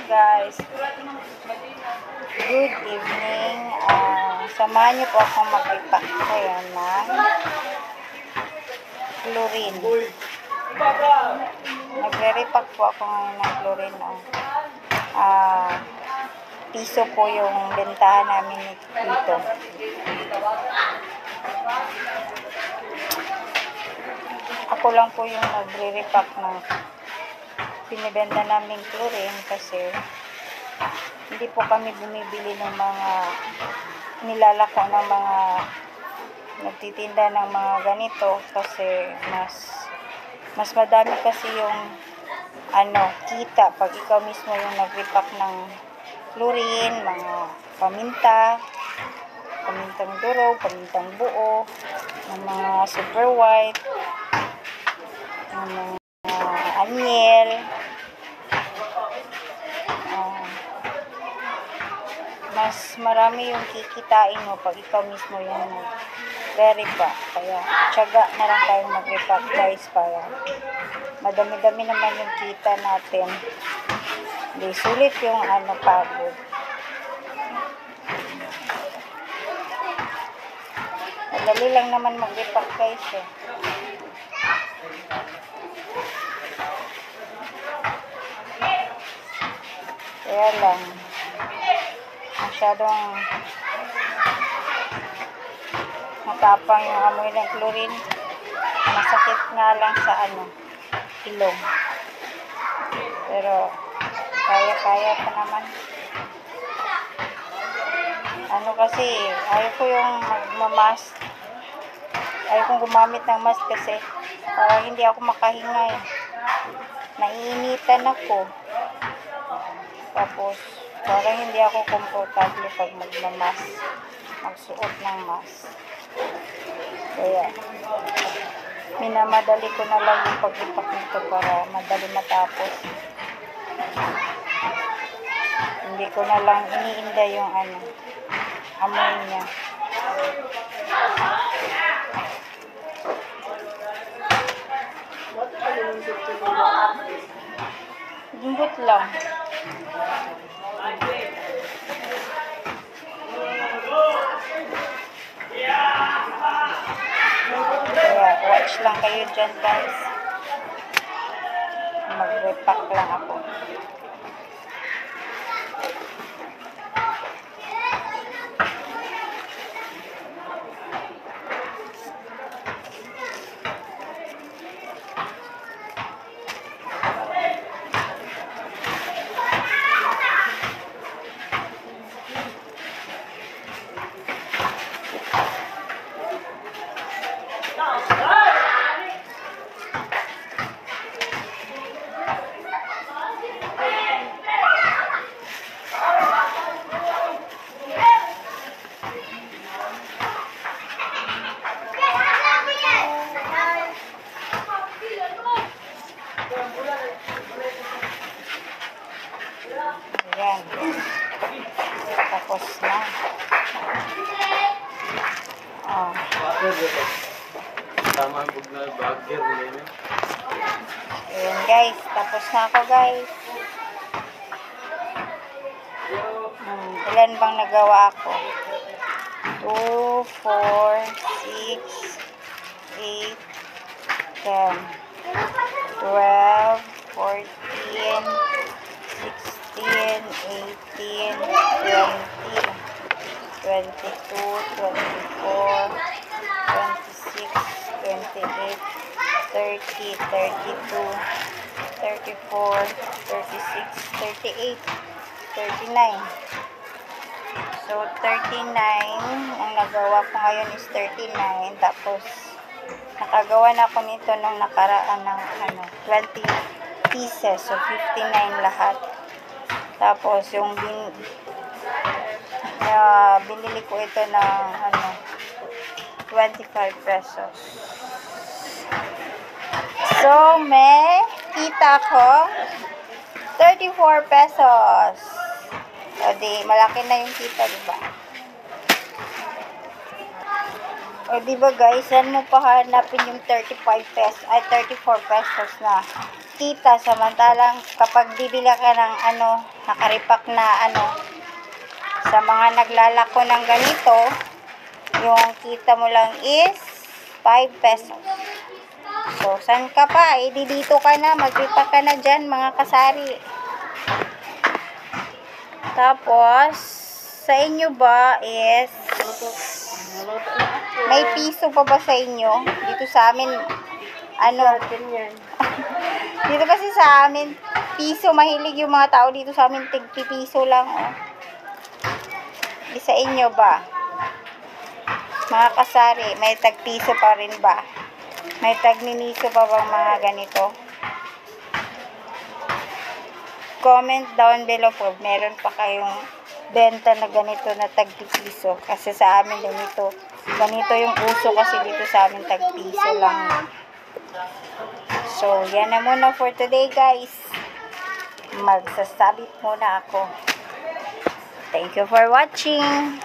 guys. Good evening. Samahan niyo po akong mag-ipak ngayon ng chlorine. Nagre-repack po ako ngayon ng chlorine. Piso po yung bentahan namin dito. Ako lang po yung nagre-repack ng pinibenta namin chlorine kasi hindi po kami bumibili ng mga nilalako ng mga nagtitinda ng mga ganito kasi mas madami kasi yung kita pag ikaw mismo yung nag-repack ng chlorine, mga pamintang durog, pamintang buo, ng mga super white, ng mga anyel. Mas marami yung kikitain mo pag ikaw mismo yung nag-repack. Kaya tiyaga na lang tayong mag-repack guys para madami-dami naman yung kita natin. Hindi sulit yung pagod. Madali lang naman mag-repack guys eh. Kaya lang masyadong matapang yung amoy ng chlorine. Masakit nga lang sa ilong. Pero kaya pa naman. Kasi ayaw ko yung magmamask. Ayaw kong gumamit ng mask kasi parang hindi ako makahinga eh. Naiinitan ako. Tapos parang hindi ako komportable pag magsuot ng mask. Kaya minamadali ko na lang yung pag-repack nito para madali matapos. Hindi ko na lang iniinda yung amoy niya. Lambot lang. Kaya watch lang kayo dyan guys. Mag-repack lang ako. Ayan. Tapos na. Tama ang bug na bagger nila. Ayan guys. Tapos na ako guys. Ilan bang nagawa ako? 2, 4, 6, 8, 10, 12, 14, 16, 18, 20, 22, 24, 26, 28, 30, 32, 34, 36, 38, 39. So, 39. Ang nagawa ko ngayon is 39. Tapos, nakagawa na ako nito nung nakaraan ng 20 pieces. So, 59 lahat. Tapos, yung binili ko ito ng 25 pesos. So, may kita ko 34 pesos. O, malaki na yung kita, diba? O, diba guys, saan mo pa hanapin yung 35 pesos, ay 34 pesos na kita. Samantalang kapag bibila ka ng nakaripak na sa mga naglalako ng ganito, yung kita mo lang is 5 pesos. So, saan ka pa? Dito ka na, magripak ka na dyan, mga kasari. Tapos, sa inyo ba is may piso pa ba sa inyo? Dito sa amin, dito kasi sa amin, piso, mahilig yung mga tao dito sa amin, tig-piso lang, oh. Sa inyo ba? Mga kasari, may tag-piso pa rin ba? May tag-miniso pa bang mga ganito? Comment down below po, meron pa kayong benta na ganito na tag-piso. Kasi sa amin ganito yung uso kasi dito sa amin, tag-piso lang. So, yan na muna for today, guys. Magsasabit muna ako. Thank you for watching.